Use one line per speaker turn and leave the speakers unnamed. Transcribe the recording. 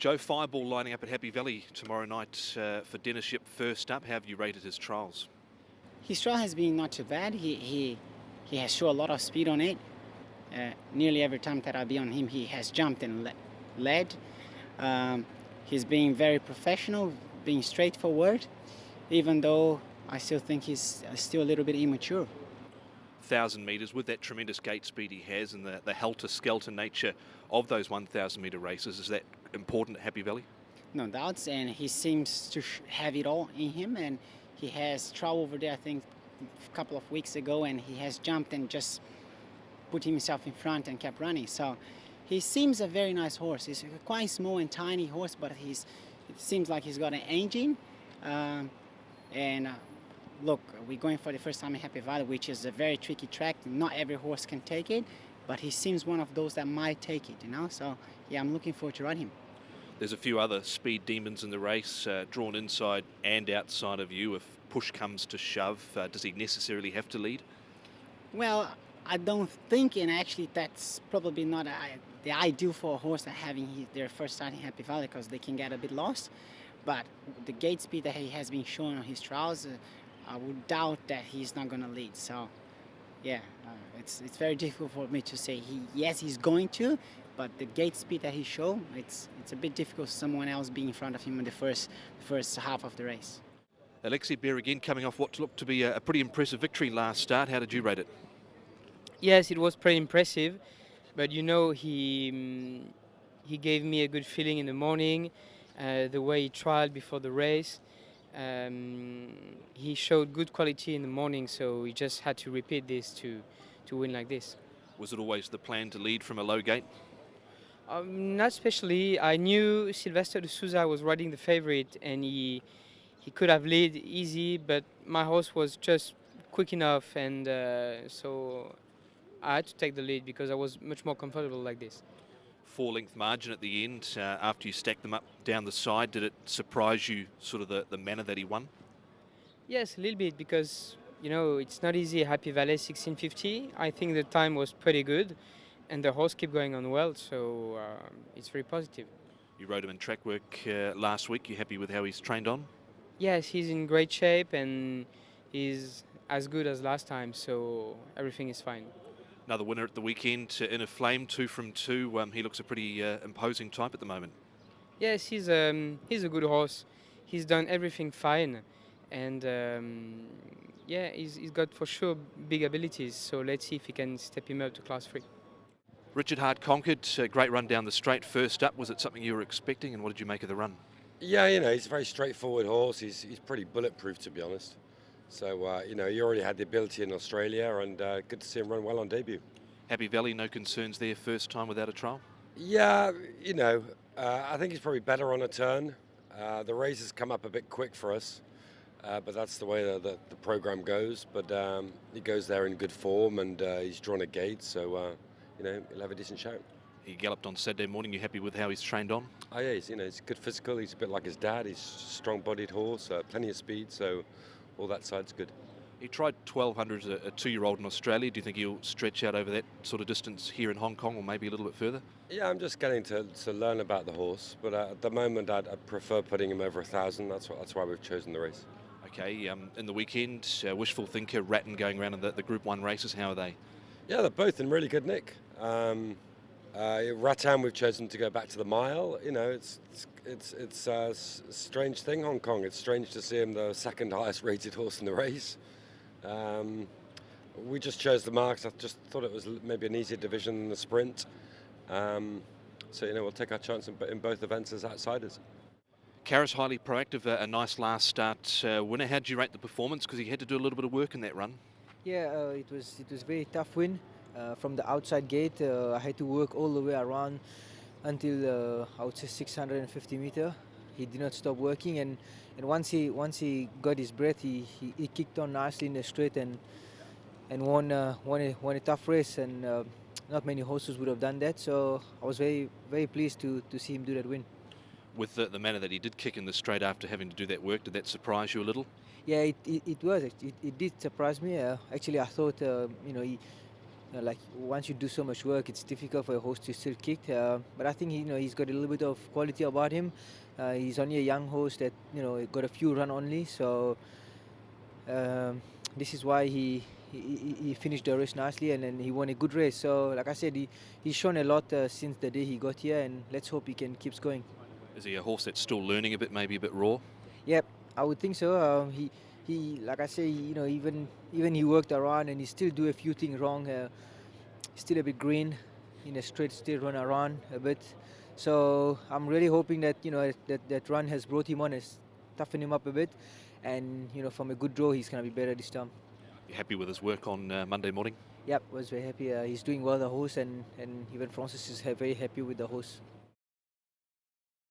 Joe, Fireball lining up at Happy Valley tomorrow night for Dinnership first up. How have you rated his trials?
His trial has been not too bad. He has shown a lot of speed on it. Nearly every time that I've been on him, he has jumped and led. He's being very professional, being straightforward, even though I still think he's still a little bit immature.
1,000 metres with that tremendous gate speed he has and the helter-skelter nature of those 1,000 metre races. Is that important at Happy Valley?
No doubts, and he seems to have it all in him, and he has trial over there, I think, a couple of weeks ago, and he has jumped and just put himself in front and kept running. So he seems a very nice horse. He's a quite small and tiny horse, but it seems like he's got an engine. Look, we're going for the first time in Happy Valley, which is a very tricky track. Not every horse can take it, but he seems one of those that might take it, you know? So, yeah, I'm looking forward to ride him.
There's a few other speed demons in the race, drawn inside and outside of you. If push comes to shove, does he necessarily have to lead?
Well, I don't think, and actually that's probably not the ideal for a horse that having their first start in Happy Valley, because they can get a bit lost. But the gate speed that he has been showing on his trials, I would doubt that he's not going to lead. So, yeah, it's very difficult for me to say. Yes, he's going to, but the gate speed that he showed, it's a bit difficult for someone else being in front of him in the first half of the race.
Alexis Bear again coming off what looked to be a pretty impressive victory last start. How did you rate it?
Yes, it was pretty impressive, but you know, he gave me a good feeling in the morning, the way he trialed before the race. He showed good quality in the morning, so we just had to repeat this to win like this.
Was it always the plan to lead from a low gate?
Not especially. I knew Silvestre de Souza was riding the favorite, and he could have led easy, but my horse was just quick enough, and so I had to take the lead because I was much more comfortable like this.
4-length margin at the end after you stacked them up down the side. Did it surprise you, sort of the manner that he won?
Yes, a little bit, because you know it's not easy. Happy Valley 1650. I think the time was pretty good, and the horse kept going on well, so it's very positive.
You rode him in track work last week. You happy with how he's trained on?
Yes, he's in great shape and he's as good as last time, so everything is fine.
Another winner at the weekend in a flame, 2 from 2. He looks a pretty imposing type at the moment.
Yes, he's a good horse. He's done everything fine, and yeah, he's got for sure big abilities. So let's see if he can step him up to Class 3.
Richard Hart conquered. Great run down the straight first up. Was it something you were expecting, and what did you make of the run?
Yeah, you know, he's a very straightforward horse. He's pretty bulletproof, to be honest. So, you know, he already had the ability in Australia, and good to see him run well on debut.
Happy Valley, no concerns there, first time without a trial?
Yeah, you know, I think he's probably better on a turn. The race has come up a bit quick for us, but that's the way the program goes. But he goes there in good form, and he's drawn a gate, so, you know, he'll have a decent shout.
He galloped on Saturday morning. You happy with how he's trained on?
Oh, yeah, he's good physical. He's a bit like his dad. He's a strong-bodied horse, plenty of speed, so all that side's good.
He tried 1,200 as a 2-year-old in Australia. Do you think he'll stretch out over that sort of distance here in Hong Kong, or maybe a little bit further?
Yeah, I'm just getting to learn about the horse, but at the moment I'd prefer putting him over 1,000. That's why we've chosen the race.
Okay, in the weekend, Wishful Thinker, Ratton going around in the Group 1 races. How are they?
Yeah, they're both in really good nick. Rattan, we've chosen to go back to the mile. You know, it's a strange thing, Hong Kong. It's strange to see him the second highest rated horse in the race. We just chose the marks. I just thought it was maybe an easier division than the sprint. So, you know, we'll take our chance in both events as outsiders.
Karis, highly proactive, a nice last start winner. How did you rate the performance? Because he had to do a little bit of work in that run.
Yeah, it was very tough win. From the outside gate, I had to work all the way around until I would say 650 meter. He did not stop working, and once he got his breath, he kicked on nicely in the straight and won a tough race. And not many horses would have done that. So I was very pleased to see him do that win.
With the manner that he did kick in the straight after having to do that work, did that surprise you a little?
Yeah, it did surprise me. Actually, I thought you know like once you do so much work, it's difficult for a horse to still kick. But I think he's got a little bit of quality about him. He's only a young horse that got a few run only. So this is why he finished the race nicely, and then he won a good race. So like I said, he's shown a lot since the day he got here, and let's hope he can keep going.
Is he a horse that's still learning a bit, maybe a bit raw?
Yep, I would think so. He like I say, even he worked around and he still do a few things wrong. Still a bit green in a straight, still run around a bit. So I'm really hoping that that run has brought him on, has toughened him up a bit, and from a good draw he's gonna be better this time.
You happy with his work on Monday morning?
Yep, was very happy. He's doing well, the horse, and even Francis is very happy with the horse.